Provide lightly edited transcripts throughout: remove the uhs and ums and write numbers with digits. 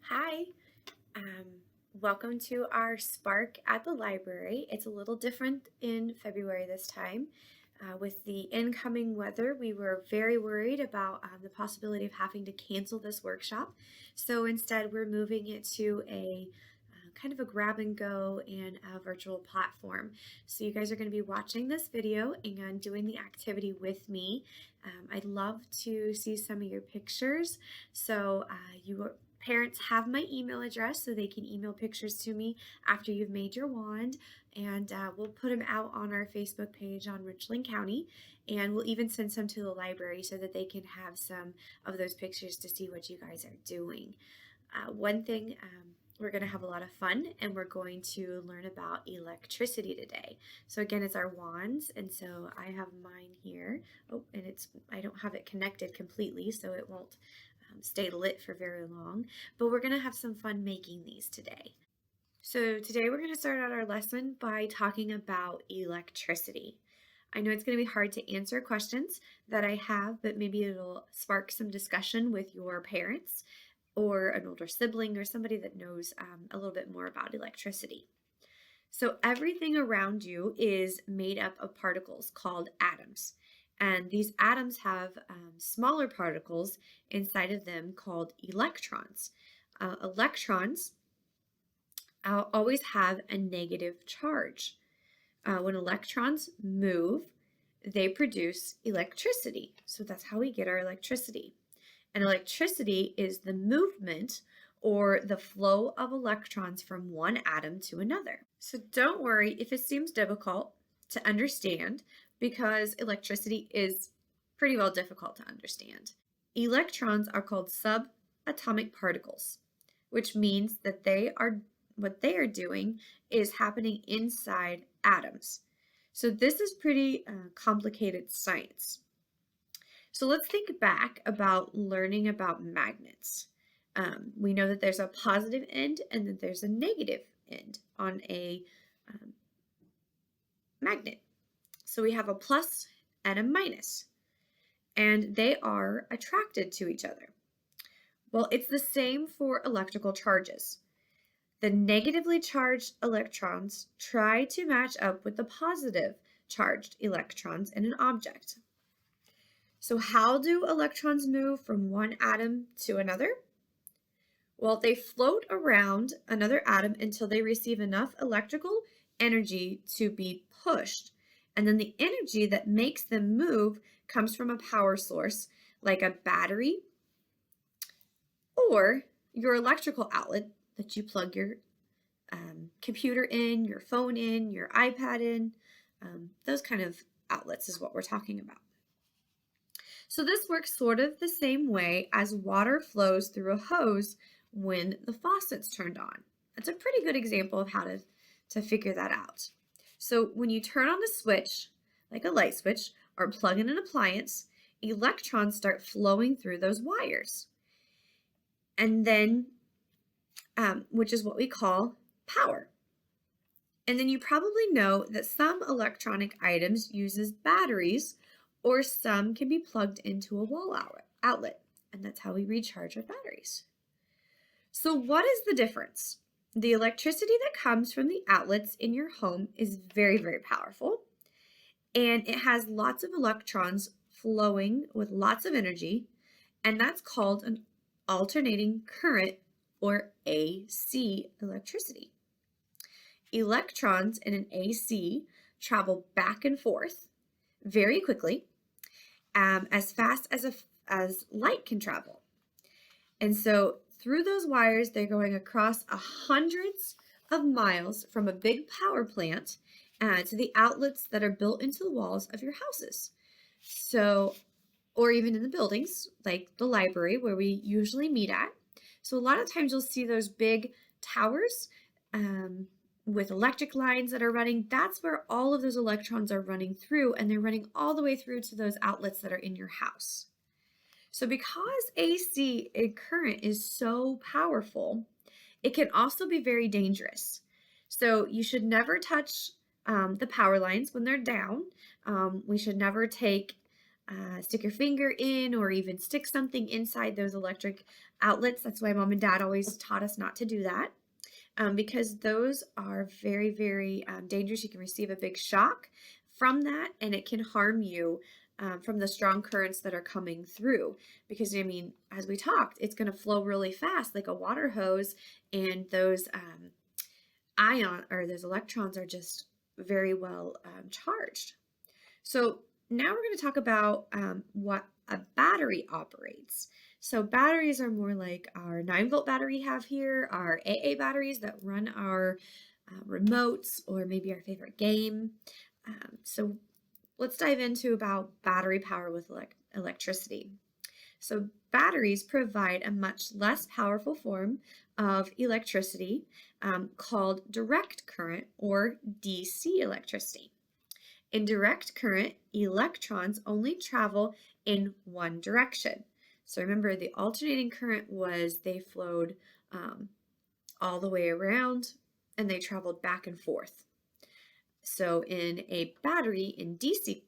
Hi, um, welcome to our Spark at the library. It's a little different in February this time. With the incoming weather, we were very worried about the possibility of having to cancel this workshop. So instead, we're moving it to a kind of a grab and go and a virtual platform. So you guys are going to be watching this video and doing the activity with me. I'd love to see some of your pictures. So you parents have my email address so they can email pictures to me after you've made your wand, and we'll put them out on our Facebook page on Richland County, and we'll even send some to the library so that they can have some of those pictures to see what you guys are doing. One thing, we're going to have a lot of fun, and we're going to learn about electricity today. So again, it's our wands, and so I have mine here. Oh, and I don't have it connected completely, so it won't stay lit for very long, but we're going to have some fun making these today. So today we're going to start out our lesson by talking about electricity. I know it's going to be hard to answer questions that I have, but maybe it'll spark some discussion with your parents or an older sibling or somebody that knows a little bit more about electricity. So everything around you is made up of particles called atoms. And these atoms have smaller particles inside of them called electrons. Electrons always have a negative charge. When electrons move, they produce electricity. So that's how we get our electricity. And electricity is the movement or the flow of electrons from one atom to another. So don't worry if it seems difficult to understand, because electricity is pretty well difficult to understand. Electrons are called subatomic particles, which means that what they are doing is happening inside atoms. So this is pretty complicated science. So let's think back about learning about magnets. We know that there's a positive end and that there's a negative end on a magnet. So we have a plus and a minus, and they are attracted to each other. Well, it's the same for electrical charges. The negatively charged electrons try to match up with the positive charged electrons in an object. So how do electrons move from one atom to another? Well, they float around another atom until they receive enough electrical energy to be pushed. And then the energy that makes them move comes from a power source like a battery or your electrical outlet that you plug your computer in, your phone in, your iPad in. Those kind of outlets is what we're talking about. So this works sort of the same way as water flows through a hose when the faucet's turned on. That's a pretty good example of how to figure that out. So when you turn on a switch, like a light switch, or plug in an appliance, electrons start flowing through those wires. And then, which is what we call power. And then you probably know that some electronic items uses batteries, or some can be plugged into a wall outlet, and that's how we recharge our batteries. So what is the difference? The electricity that comes from the outlets in your home is very, very powerful, and it has lots of electrons flowing with lots of energy, and that's called an alternating current, or AC electricity. Electrons in an AC travel back and forth very quickly, as fast as light can travel. And so through those wires, they're going across hundreds of miles from a big power plant to the outlets that are built into the walls of your houses. So, or even in the buildings, like the library where we usually meet at. So a lot of times you'll see those big towers with electric lines that are running. That's where all of those electrons are running through, and they're running all the way through to those outlets that are in your house. So because AC current is so powerful, it can also be very dangerous. So you should never touch the power lines when they're down. We should never take stick your finger in or even stick something inside those electric outlets. That's why mom and dad always taught us not to do that, because those are very, very dangerous. You can receive a big shock from that, and it can harm you from the strong currents that are coming through. Because, I mean, as we talked, it's going to flow really fast like a water hose, and those those electrons are just very well charged. So now we're going to talk about what a battery operates. So batteries are more like our 9-volt battery we have here, our AA batteries that run our remotes or maybe our favorite game. So let's dive into about battery power with electricity. So batteries provide a much less powerful form of electricity called direct current or DC electricity. In direct current, electrons only travel in one direction. So remember, the alternating current was they flowed all the way around and they traveled back and forth. So in a battery, in DC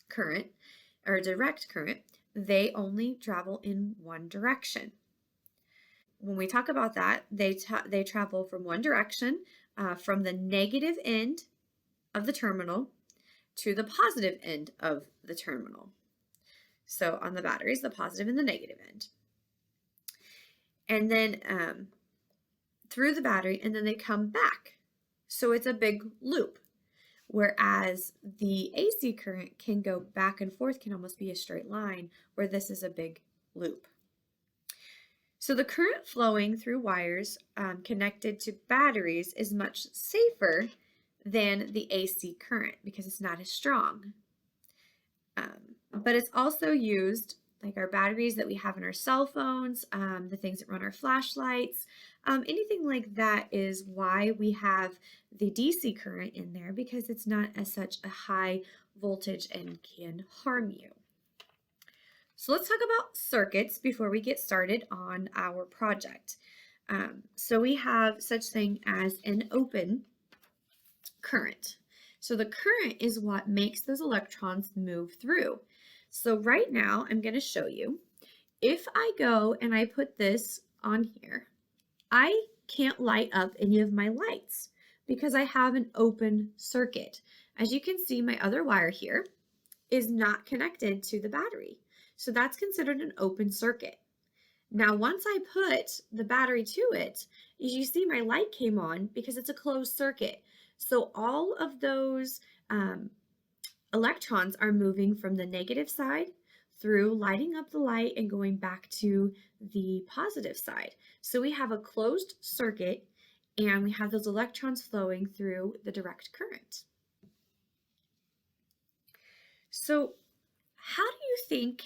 current or direct current, they only travel in one direction. When we talk about that, they travel from one direction, from the negative end of the terminal to the positive end of the terminal. So on the batteries, the positive and the negative end. And then through the battery, and then they come back. So it's a big loop. Whereas the AC current can go back and forth, can almost be a straight line, where this is a big loop. So the current flowing through wires connected to batteries is much safer than the AC current because it's not as strong. But it's also used, like our batteries that we have in our cell phones, the things that run our flashlights, anything like that is why we have the DC current in there, because it's not as such a high voltage and can harm you. So let's talk about circuits before we get started on our project. So we have such thing as an open current. So the current is what makes those electrons move through. So right now I'm going to show you, if I go and I put this on here, I can't light up any of my lights because I have an open circuit. As you can see, my other wire here is not connected to the battery. So that's considered an open circuit. Now, once I put the battery to it, as you see, my light came on because it's a closed circuit. So all of those electrons are moving from the negative side through lighting up the light and going back to the positive side. So we have a closed circuit and we have those electrons flowing through the direct current. So how do you think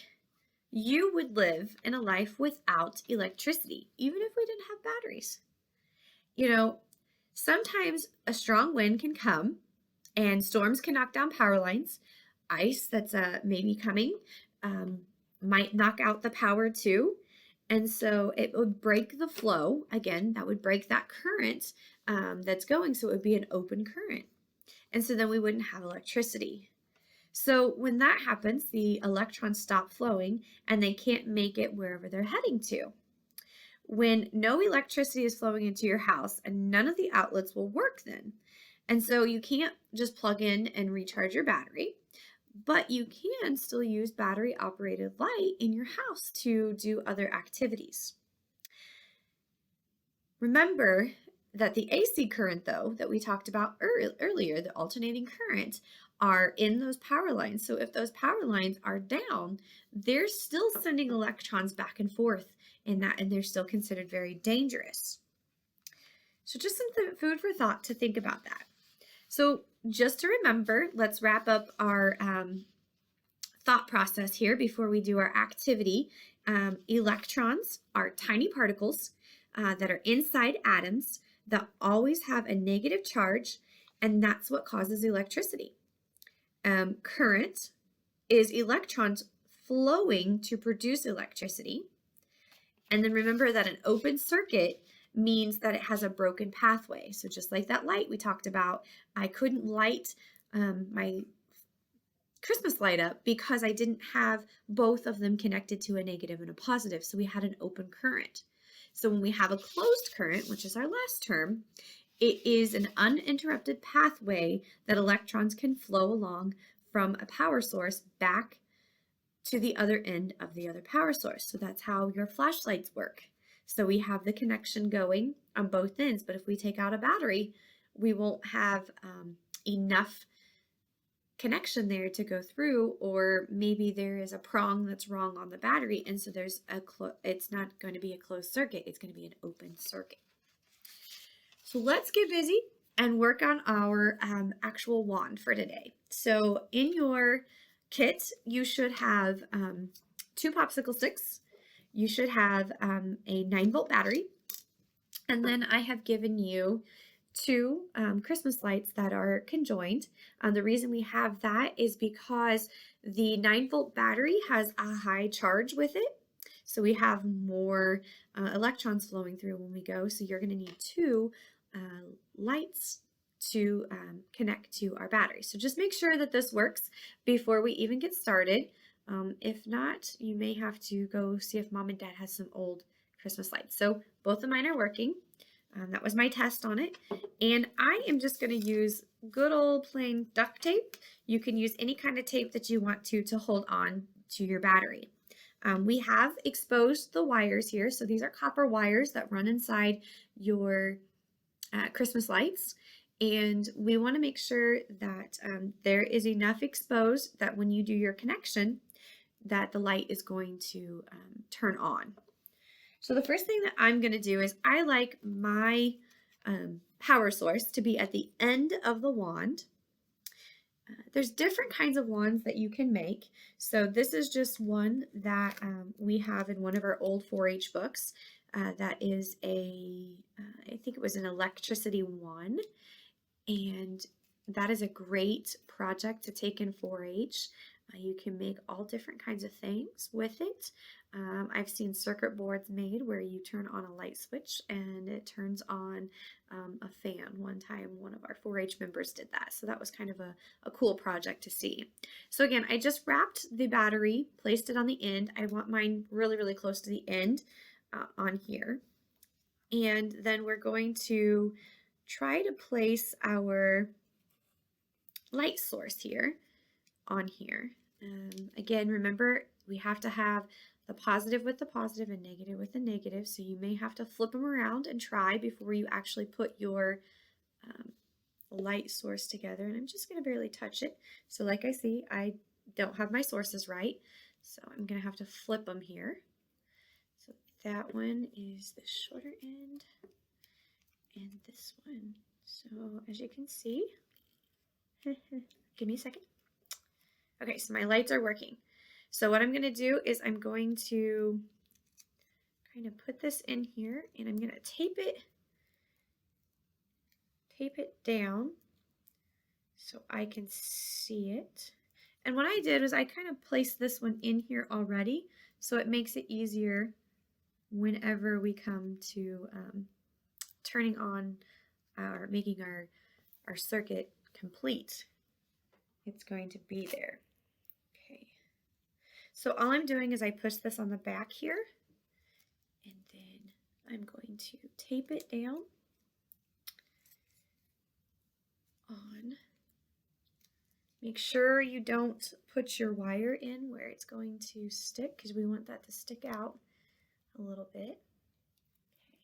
you would live in a life without electricity, even if we didn't have batteries? You know, sometimes a strong wind can come and storms can knock down power lines. Ice that's maybe coming might knock out the power too. And so it would break the flow. Again, that would break that current that's going. So it would be an open current. And so then we wouldn't have electricity. So when that happens, the electrons stop flowing and they can't make it wherever they're heading to. When no electricity is flowing into your house and none of the outlets will work then. And so you can't just plug in and recharge your battery, but you can still use battery operated light in your house to do other activities. Remember that the AC current, though, that we talked about earlier, the alternating current, are in those power lines. So if those power lines are down, they're still sending electrons back and forth in that, and they're still considered very dangerous. So just some food for thought to think about that. So just to remember, let's wrap up our thought process here before we do our activity. Electrons are tiny particles that are inside atoms that always have a negative charge, and that's what causes electricity. Current is electrons flowing to produce electricity. And then remember that an open circuit means that it has a broken pathway. So just like that light we talked about, I couldn't light my Christmas light up because I didn't have both of them connected to a negative and a positive. So we had an open current. So when we have a closed current, which is our last term, it is an uninterrupted pathway that electrons can flow along from a power source back to the other end of the other power source. So that's how your flashlights work. So we have the connection going on both ends, but if we take out a battery, we won't have enough connection there to go through, or maybe there is a prong that's wrong on the battery, and so it's not going to be a closed circuit, it's going to be an open circuit. So let's get busy and work on our actual wand for today. So in your kit, you should have 2 popsicle sticks, you should have a 9-volt battery, and then I have given you 2 Christmas lights that are conjoined. The reason we have that is because the 9-volt battery has a high charge with it. So we have more electrons flowing through when we go. So you're going to need 2 lights to connect to our battery. So just make sure that this works before we even get started. If not, you may have to go see if mom and dad has some old Christmas lights. So both of mine are working. That was my test on it. And I am just going to use good old plain duct tape. You can use any kind of tape that you want to hold on to your battery. We have exposed the wires here. So these are copper wires that run inside your Christmas lights. And we want to make sure that there is enough exposed that when you do your connection, that the light is going to turn on. So the first thing that I'm going to do is I like my power source to be at the end of the wand. There's different kinds of wands that you can make. So this is just one that we have in one of our old 4-H books. That is I think it was an electricity one. And that is a great project to take in 4-H. You can make all different kinds of things with it. I've seen circuit boards made where you turn on a light switch and it turns on a fan. One time one of our 4-H members did that, so that was kind of a cool project to see. So again, I just wrapped the battery, placed it on the end. I want mine really, really close to the end on here. And then we're going to try to place our light source here on here. Again, remember, we have to have the positive with the positive and negative with the negative, so you may have to flip them around and try before you actually put your light source together. And I'm just going to barely touch it. So like I see, I don't have my sources right, so I'm going to have to flip them here. So that one is the shorter end and this one. So as you can see, give me a second. Okay, so my lights are working. So what I'm going to do is I'm going to kind of put this in here and I'm going to tape it down so I can see it. And what I did was I kind of placed this one in here already, so it makes it easier whenever we come to turning on or making our circuit complete. It's going to be there. Okay. So all I'm doing is I push this on the back here, and then I'm going to tape it down on. Make sure you don't put your wire in where it's going to stick, because we want that to stick out a little bit. Okay.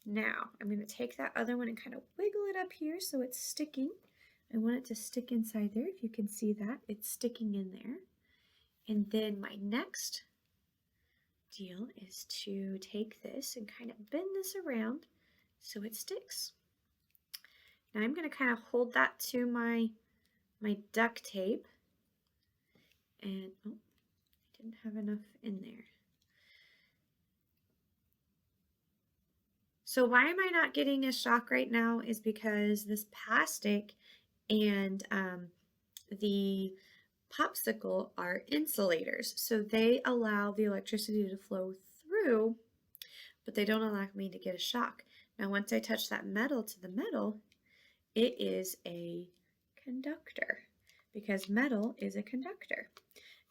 Now I'm going to take that other one and kind of wiggle it up here so it's sticking. I want it to stick inside there. If you can see that, it's sticking in there. And then my next deal is to take this and kind of bend this around so it sticks. Now I'm going to kind of hold that to my duct tape, and oh, I didn't have enough in there. So why am I not getting a shock right now is because this plastic and the popsicle are insulators, so they allow the electricity to flow through, but they don't allow me to get a shock. Now once I touch that metal to the metal, it is a conductor because metal is a conductor.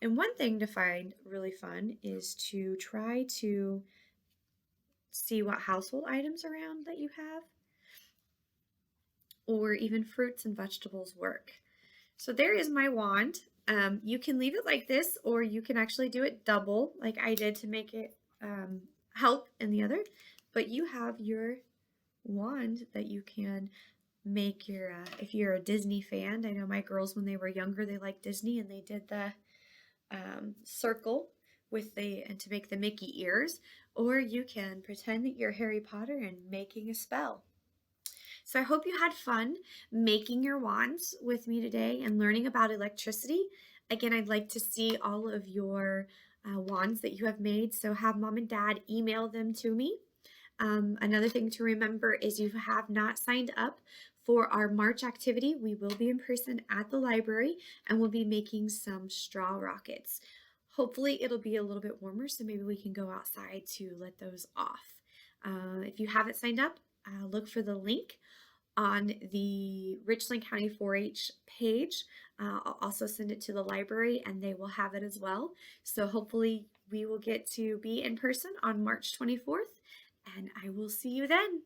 And one thing to find really fun is to try to see what household items around that you have, or even fruits and vegetables work. So there is my wand. You can leave it like this, or you can actually do it double like I did to make it help in the other. But you have your wand that you can make your, if you're a Disney fan, I know my girls when they were younger, they liked Disney and they did the circle with and to make the Mickey ears, or you can pretend that you're Harry Potter and making a spell. So I hope you had fun making your wands with me today and learning about electricity. Again, I'd like to see all of your wands that you have made, so have mom and dad email them to me. Another thing to remember is you have not signed up for our March activity. We will be in person at the library and we'll be making some straw rockets. Hopefully it'll be a little bit warmer, so maybe we can go outside to let those off. If you haven't signed up, look for the link on the Richland County 4-H page. I'll also send it to the library and they will have it as well. So hopefully we will get to be in person on March 24th, and I will see you then.